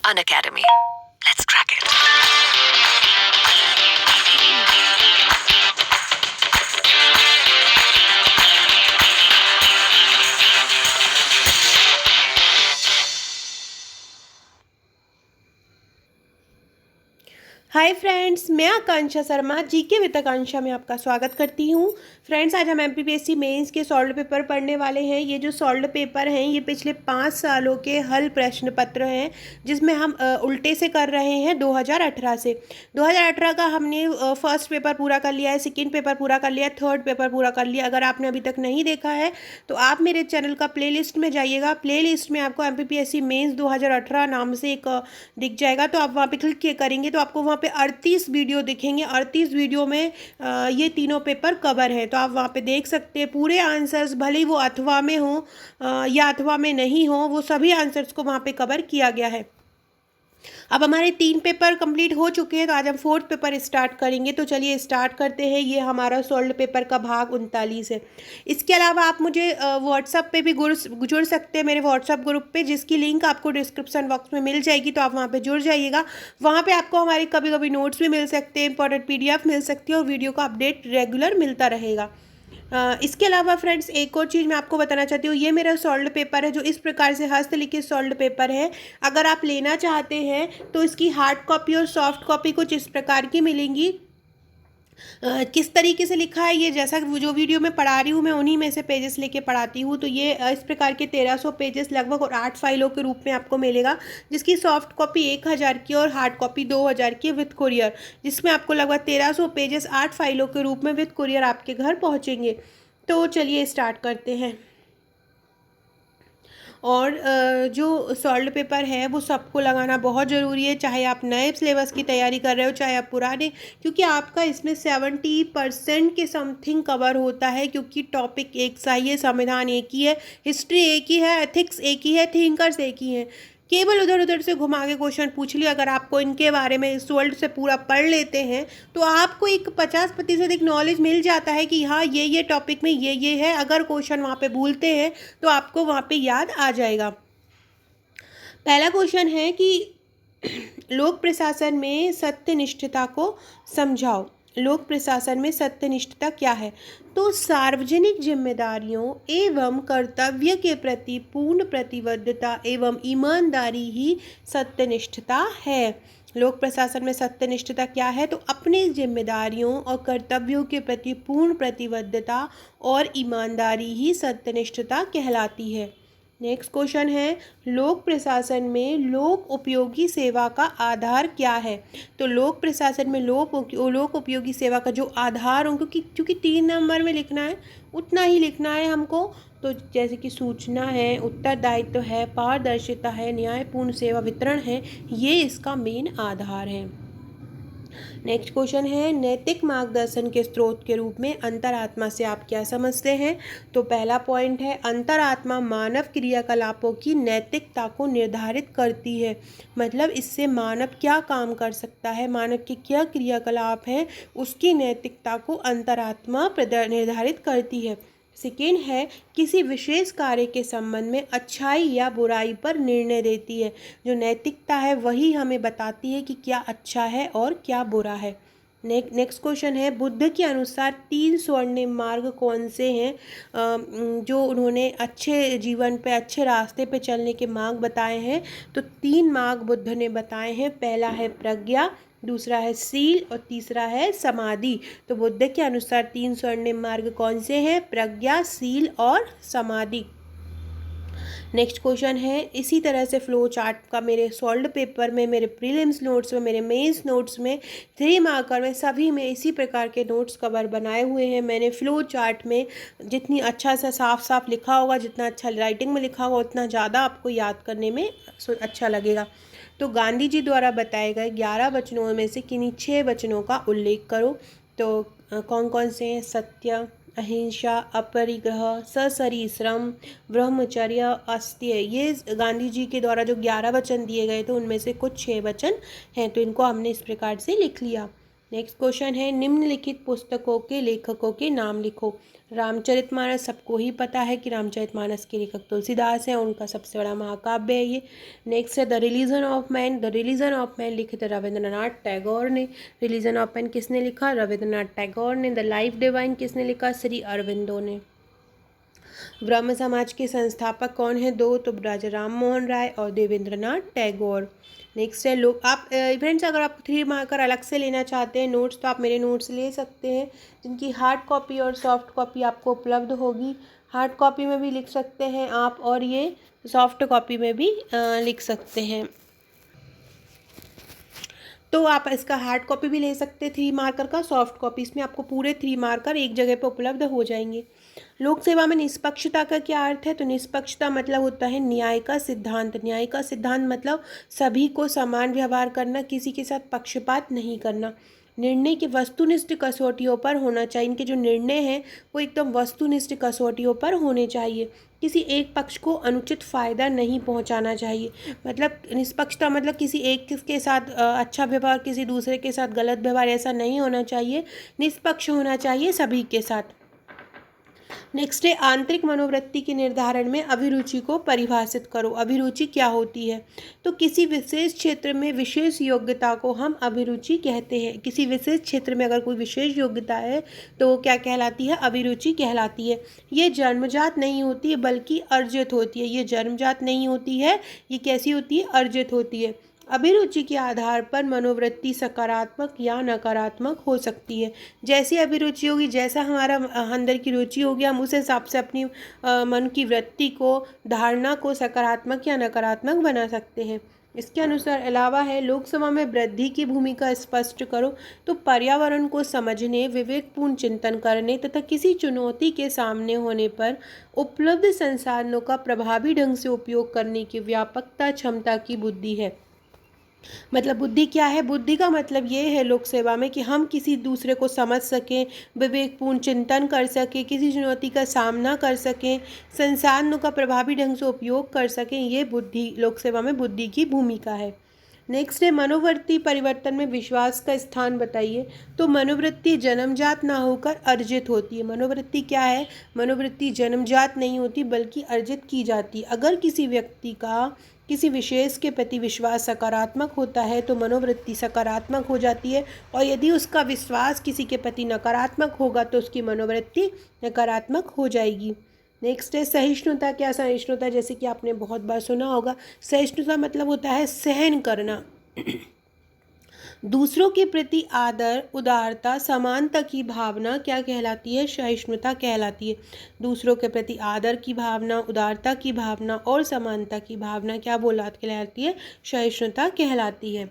Unacademy. Let's crack it. Hi friends, मैं आकांक्षा Sharma GK with आकांक्षा में आपका स्वागत करती हूँ। फ्रेंड्स, आज हम एमपीपीएससी मेंस के सॉल्व पेपर पढ़ने वाले हैं। ये जो सॉल्व पेपर हैं ये पिछले 5 सालों के हल प्रश्न पत्र हैं, जिसमें हम उल्टे से कर रहे हैं 2018 से। 2018 का हमने फर्स्ट पेपर पूरा कर लिया है, सेकेंड पेपर पूरा कर लिया है, थर्ड पेपर पूरा कर लिया। अगर आपने अभी तक नहीं देखा है तो आप मेरे चैनल का प्लेलिस्ट में जाइएगा। प्लेलिस्ट में आपको एमपीपीएससी मेंस 2018 नाम से एक दिख जाएगा, तो आप वहाँ पे क्लिक करेंगे तो आपको वहाँ पे 38 वीडियो दिखेंगे। 38 वीडियो में ये तीनों पेपर कवर है, तो आप वहाँ पे देख सकते हैं पूरे आंसर्स, भले ही वो अथवा में हो या अथवा में नहीं हो, वो सभी आंसर्स को वहाँ पे कवर किया गया है। अब हमारे 3 पेपर कंप्लीट हो चुके हैं, तो आज हम 4th पेपर स्टार्ट करेंगे। तो चलिए स्टार्ट करते हैं। ये हमारा सॉल्व पेपर का भाग 39 है। इसके अलावा आप मुझे व्हाट्सअप पे भी जुड़ सकते हैं, मेरे व्हाट्सअप ग्रुप पे, जिसकी लिंक आपको डिस्क्रिप्शन बॉक्स में मिल जाएगी। तो आप वहाँ पे जुड़ जाइएगा। वहाँ पे आपको हमारे कभी कभी नोट्स भी मिल सकते हैं, इंपॉर्टेंट PDF मिल सकती है और वीडियो का अपडेट रेगुलर मिलता रहेगा। इसके अलावा फ्रेंड्स, एक और चीज़ मैं आपको बताना चाहती हूँ। ये मेरा सॉल्व पेपर है जो इस प्रकार से हस्तलिखित सॉल्व पेपर है। अगर आप लेना चाहते हैं तो इसकी हार्ड कॉपी और सॉफ्ट कॉपी कुछ इस प्रकार की मिलेंगी। किस तरीके से लिखा है, ये जैसा जो वीडियो में पढ़ा रही हूँ मैं उन्हीं में से पेजेस लेके पढ़ाती हूँ। तो ये इस प्रकार के 1300 पेजेस लगभग और 8 फाइलों के रूप में आपको मिलेगा, जिसकी सॉफ्ट कॉपी 1000 की और हार्ड कॉपी 2000 की विद कुरियर, जिसमें आपको लगभग 1300 पेजेस 8 फाइलों के रूप में विद कुरियर आपके घर पहुँचेंगे। तो चलिए स्टार्ट करते हैं। और जो सॉल्व पेपर है वो सबको लगाना बहुत ज़रूरी है, चाहे आप नए सिलेबस की तैयारी कर रहे हो चाहे आप पुराने, क्योंकि आपका इसमें 70% के समथिंग कवर होता है। क्योंकि टॉपिक एक सा ही है, संविधान एक ही है, हिस्ट्री एक ही है, एथिक्स एक ही है, थिंकर्स एक ही हैं। केवल उधर उधर से घुमा के क्वेश्चन पूछ लिया। अगर आपको इनके बारे में इस वर्ल्ड से पूरा पढ़ लेते हैं तो आपको एक 50% एक नॉलेज मिल जाता है कि हाँ ये टॉपिक में ये है। अगर क्वेश्चन वहाँ पे भूलते हैं तो आपको वहाँ पे याद आ जाएगा। पहला क्वेश्चन है कि लोक प्रशासन में सत्यनिष्ठता को समझाओ। लोक प्रशासन में सत्यनिष्ठता क्या है? तो सार्वजनिक जिम्मेदारियों एवं कर्तव्य के प्रति पूर्ण प्रतिबद्धता एवं ईमानदारी ही सत्यनिष्ठता है। लोक प्रशासन में सत्यनिष्ठता क्या है? तो अपनी जिम्मेदारियों और कर्तव्यों के प्रति पूर्ण प्रतिबद्धता और ईमानदारी ही सत्यनिष्ठता कहलाती है। नेक्स्ट क्वेश्चन है, लोक प्रशासन में लोक उपयोगी सेवा का आधार क्या है? तो लोक प्रशासन में लोक उपयोगी सेवा का जो आधार हो, क्योंकि 3 नंबर में लिखना है उतना ही लिखना है हमको। तो जैसे कि सूचना है, उत्तरदायित्व है, पारदर्शिता है, न्यायपूर्ण सेवा वितरण है, ये इसका मेन आधार है। नेक्स्ट क्वेश्चन है, नैतिक मार्गदर्शन के स्रोत के रूप में अंतरात्मा से आप क्या समझते हैं? तो पहला पॉइंट है, अंतरात्मा मानव क्रियाकलापों की नैतिकता को निर्धारित करती है। मतलब इससे मानव क्या काम कर सकता है, मानव के क्या क्रियाकलाप हैं, उसकी नैतिकता को अंतरात्मा निर्धारित करती है। सेकेंड है, किसी विशेष कार्य के संबंध में अच्छाई या बुराई पर निर्णय देती है। जो नैतिकता है वही हमें बताती है कि क्या अच्छा है और क्या बुरा है। नेक्स्ट क्वेश्चन है, बुद्ध के अनुसार 3 स्वर्णिम मार्ग कौन से हैं? जो उन्होंने अच्छे जीवन पे, अच्छे रास्ते पे चलने के मार्ग बताए हैं। तो 3 मार्ग बुद्ध ने बताए हैं। पहला है प्रज्ञा, दूसरा है सील और तीसरा है समाधि। तो बुद्ध के अनुसार 3 स्वर्णिम मार्ग कौन से हैं? प्रज्ञा, सील और समाधि। नेक्स्ट क्वेश्चन है, इसी तरह से फ्लो चार्ट का मेरे सॉल्व पेपर में, मेरे प्रीलिम्स नोट्स में, मेरे मेंस नोट्स में, 3 मार्कर में, सभी में इसी प्रकार के नोट्स कवर बनाए हुए हैं मैंने। फ्लो चार्ट में जितनी अच्छा सा साफ साफ लिखा होगा, जितना अच्छा राइटिंग में लिखा होगा, उतना ज़्यादा आपको याद करने में अच्छा लगेगा। तो गांधी जी द्वारा बताए गए 11 वचनों में से किन्हीं 6 वचनों का उल्लेख करो। तो कौन कौन से हैं? सत्य, अहिंसा, अपरिग्रह, ससरीश्रम, ब्रह्मचर्य, अस्त्य। ये गांधी जी के द्वारा जो 11 वचन दिए गए थे उनमें से कुछ 6 वचन हैं। तो इनको हमने इस प्रकार से लिख लिया। नेक्स्ट क्वेश्चन है, निम्नलिखित पुस्तकों के लेखकों के नाम लिखो। रामचरितमानस सबको ही पता है कि रामचरितमानस के लेखक तुलसीदास हैं, उनका सबसे बड़ा महाकाव्य है ये। नेक्स्ट है the religion of man. The religion of man लिखे थे रविंद्रनाथ टैगोर ने। रिलीजन ऑफ मैन किसने लिखा? रविंद्रनाथ टैगोर ने। द लाइफ डिवाइन किसने लिखा? श्री अरविंदो ने। ब्रह्म समाज के संस्थापक कौन है? दो, तो राजा राम मोहन राय और देवेंद्रनाथ टैगोर। नेक्स्ट है लोग आप फ्रेंड्स, अगर आप 3 मार्कर अलग से लेना चाहते हैं नोट्स, तो आप मेरे नोट्स ले सकते हैं, जिनकी हार्ड कॉपी और सॉफ्ट कॉपी आपको उपलब्ध होगी। हार्ड कॉपी में भी लिख सकते हैं आप, और ये सॉफ्ट कॉपी में भी लिख सकते हैं। तो आप इसका हार्ड कॉपी भी ले सकते हैं 3 मार्कर का, सॉफ्ट कॉपी, इसमें आपको पूरे 3 मार्कर एक जगह पर उपलब्ध हो जाएंगे। लोक सेवा में निष्पक्षता का क्या अर्थ है? तो निष्पक्षता मतलब होता है न्याय का सिद्धांत। न्याय का सिद्धांत मतलब सभी को समान व्यवहार करना, किसी के साथ पक्षपात नहीं करना। निर्णय की वस्तुनिष्ठ कसौटियों पर होना चाहिए। इनके जो निर्णय हैं वो एकदम वस्तुनिष्ठ कसौटियों पर होने चाहिए। किसी एक पक्ष को अनुचित फ़ायदा नहीं पहुंचाना चाहिए। मतलब निष्पक्षता मतलब किसी एक के साथ अच्छा व्यवहार, किसी दूसरे के साथ गलत व्यवहार, ऐसा नहीं होना चाहिए। निष्पक्ष होना चाहिए सभी के साथ। नेक्स्ट है आंतरिक मनोवृत्ति के निर्धारण में अभिरुचि को परिभाषित करो। अभिरुचि क्या होती है? तो किसी विशेष क्षेत्र में विशेष योग्यता को हम अभिरुचि कहते हैं। किसी विशेष क्षेत्र में अगर कोई विशेष योग्यता है तो वो क्या कहलाती है? अभिरुचि कहलाती है। ये जन्मजात नहीं होती है बल्कि अर्जित होती है। ये जन्मजात नहीं होती है, ये कैसी होती है? अर्जित होती है। अभिरुचि के आधार पर मनोवृत्ति सकारात्मक या नकारात्मक हो सकती है। जैसी अभिरुचि होगी, जैसा हमारा अंदर की रुचि होगी, हम उस हिसाब से अपनी मन की वृत्ति को, धारणा को सकारात्मक या नकारात्मक बना सकते हैं। इसके अनुसार अलावा है लोकसभा में वृद्धि की भूमिका स्पष्ट करो। तो पर्यावरण को समझने, विवेकपूर्ण चिंतन करने तथा किसी चुनौती के सामने होने पर उपलब्ध संसाधनों का प्रभावी ढंग से उपयोग करने की व्यापकता क्षमता की बुद्धि है। मतलब बुद्धि क्या है? बुद्धि का मतलब ये है लोक सेवा में कि हम किसी दूसरे को समझ सकें, विवेकपूर्ण चिंतन कर सकें, किसी चुनौती का सामना कर सकें, संसाधनों का प्रभावी ढंग से उपयोग कर सकें। ये बुद्धि, लोक सेवा में बुद्धि की भूमिका है। नेक्स्ट है मनोवृत्ति परिवर्तन में विश्वास का स्थान बताइए। तो मनोवृत्ति जन्मजात ना होकर अर्जित होती है। मनोवृत्ति क्या है? मनोवृत्ति जन्मजात नहीं होती बल्कि अर्जित की जाती है। अगर किसी व्यक्ति का किसी विशेष के प्रति विश्वास सकारात्मक होता है तो मनोवृत्ति सकारात्मक हो जाती है, और यदि उसका विश्वास किसी के प्रति नकारात्मक होगा तो उसकी मनोवृत्ति नकारात्मक हो जाएगी। नेक्स्ट है सहिष्णुता। क्या सहिष्णुता? जैसे कि आपने बहुत बार सुना होगा, सहिष्णुता मतलब होता है सहन करना। दूसरों के प्रति आदर, उदारता, समानता की भावना क्या कहलाती है? सहिष्णुता कहलाती है। दूसरों के प्रति आदर की भावना, उदारता की भावना और समानता की भावना क्या कहलाती है? सहिष्णुता कहलाती है।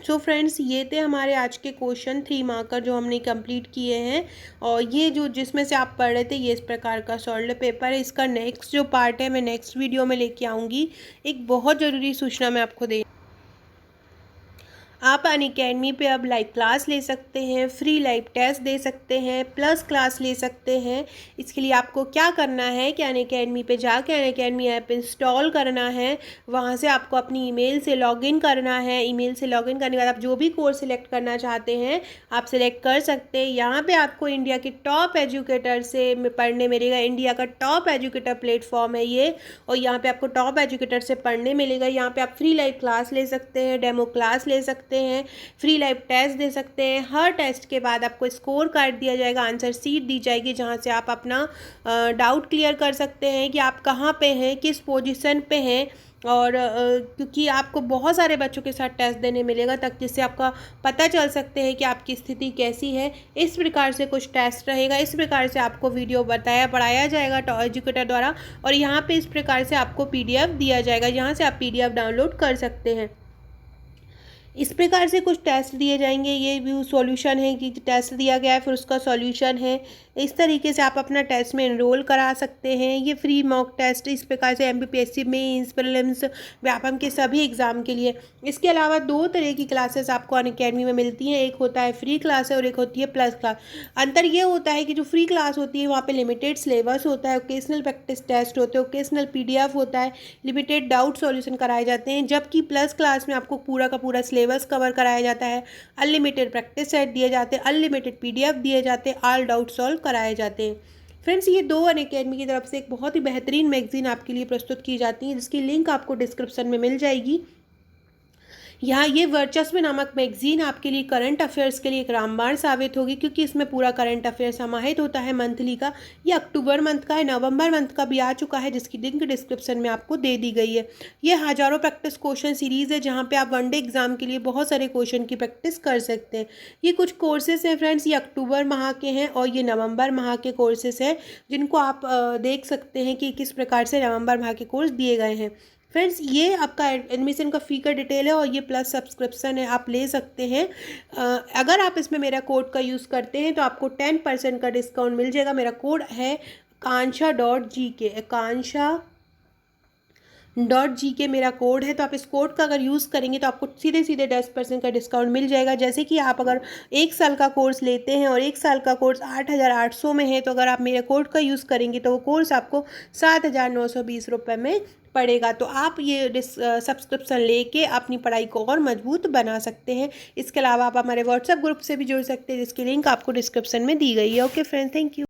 सो फ्रेंड्स, ये थे हमारे आज के क्वेश्चन 3 मार्कर जो हमने कंप्लीट किए हैं, और ये जो जिसमें से आप पढ़ रहे थे ये इस प्रकार का सॉल्व्ड पेपर है। इसका नेक्स्ट जो पार्ट है मैं नेक्स्ट वीडियो में लेके आऊँगी। एक बहुत ज़रूरी सूचना मैं आपको दे, आप अनअकैडमी पे अब लाइव क्लास ले सकते हैं, फ्री लाइव टेस्ट दे सकते हैं, प्लस क्लास ले सकते हैं। इसके लिए आपको क्या करना है कि अनअकैडमी पे जाके अनअकैडमी ऐप इंस्टॉल करना है। वहाँ से आपको अपनी ईमेल से लॉगिन करना है। ईमेल से लॉगिन करने के बाद आप जो भी कोर्स सिलेक्ट करना चाहते हैं आप सिलेक्ट कर सकते हैं। यहाँ पर आपको इंडिया के टॉप एजुकेटर से पढ़ने मिलेगा। इंडिया का टॉप एजुकेटर प्लेटफॉर्म है ये, और यहाँ पर आपको टॉप एजुकेटर से पढ़ने मिलेगा। यहाँ पर आप फ्री लाइव क्लास ले सकते हैं, डेमो क्लास ले सकते हैं, फ्री लाइव टेस्ट दे सकते हैं। हर टेस्ट के बाद आपको स्कोर कार्ड दिया जाएगा, आंसर शीट दी जाएगी, जहां से आप अपना डाउट क्लियर कर सकते हैं कि आप कहां पे हैं, किस पोजीशन पे हैं। और क्योंकि आपको बहुत सारे बच्चों के साथ टेस्ट देने मिलेगा तक, जिससे आपका पता चल सकते हैं कि आपकी स्थिति कैसी है। इस प्रकार से कुछ टेस्ट रहेगा, इस प्रकार से आपको वीडियो पढ़ाया जाएगा टॉप एजुकेटर द्वारा, और यहाँ पे इस प्रकार से आपको PDF दिया जाएगा, यहाँ से आप PDF डाउनलोड कर सकते हैं। इस प्रकार से कुछ टेस्ट दिए जाएंगे। ये भी सॉल्यूशन है कि टेस्ट दिया गया है फिर उसका सॉल्यूशन है। इस तरीके से आप अपना टेस्ट में एनरोल करा सकते हैं। ये फ्री मॉक टेस्ट इस प्रकार से MPPSC मेंस, प्रीलिम्स, व्यापम के सभी एग्ज़ाम के लिए। इसके अलावा 2 तरह की क्लासेस आपको अनअकैडमी में मिलती हैं। एक होता है फ्री क्लास है और एक होती है प्लस क्लास। अंतर ये होता है कि जो फ्री क्लास होती है वहाँ पर लिमिटेड सिलेबस होता है, ओकेजनल प्रैक्टिस टेस्ट होते हैं, ओकेजनल PDF होता है, लिमिटेड डाउट सॉल्यूशन कराए जाते हैं। जबकि प्लस क्लास में आपको पूरा का पूरा सिलेबस सिलेबस कवर कराया जाता है, अनलिमिटेड प्रैक्टिस सेट दिए जाते हैं, अनलिमिटेड PDF दिए जाते हैं, ऑल डाउट सॉल्व कराए जाते हैं। फ्रेंड्स, ये 2 अनअकैडमी की तरफ से एक बहुत ही बेहतरीन मैगज़ीन आपके लिए प्रस्तुत की जाती है, जिसकी लिंक आपको डिस्क्रिप्शन में मिल जाएगी। यहाँ ये वर्चस्व नामक मैगज़ीन आपके लिए करंट अफेयर्स के लिए एक रामबाण साबित होगी, क्योंकि इसमें पूरा करंट अफेयर समाहित होता है मंथली का। ये अक्टूबर मंथ का है, नवंबर मंथ का भी आ चुका है, जिसकी लिंक डिस्क्रिप्शन में आपको दे दी गई है। ये हज़ारों प्रैक्टिस क्वेश्चन सीरीज़ है, जहाँ पे आप वनडे एग्जाम के लिए बहुत सारे क्वेश्चन की प्रैक्टिस कर सकते हैं। ये कुछ कोर्सेज हैं फ्रेंड्स, ये अक्टूबर माह के हैं और ये नवंबर माह के कोर्सेज हैं, जिनको आप देख सकते हैं कि किस प्रकार से नवंबर माह के कोर्स दिए गए हैं। फ्रेंड्स, ये आपका एडमिशन का फ़ी का डिटेल है और ये प्लस सब्सक्रिप्शन है, आप ले सकते हैं। अगर आप इसमें मेरा कोड का यूज़ करते हैं तो आपको 10% का डिस्काउंट मिल जाएगा। मेरा कोड है आकांक्षा.gk, आकांक्षा.gk मेरा कोड है। तो आप इस कोड का अगर यूज़ करेंगे तो आपको सीधे सीधे 10% का डिस्काउंट मिल जाएगा। जैसे कि आप अगर 1 साल का कोर्स लेते हैं और 1 साल का कोर्स 8,800 में है, तो अगर आप मेरे कोड का यूज़ करेंगे तो वो कोर्स आपको 7,920 रुपये में पड़ेगा। तो आप ये सब्सक्रिप्शन लेके अपनी पढ़ाई को और मजबूत बना सकते हैं। इसके अलावा आप हमारे व्हाट्सएप ग्रुप से भी जुड़ सकते हैं, जिसकी लिंक आपको डिस्क्रिप्शन में दी गई है। Okay friends, thank you.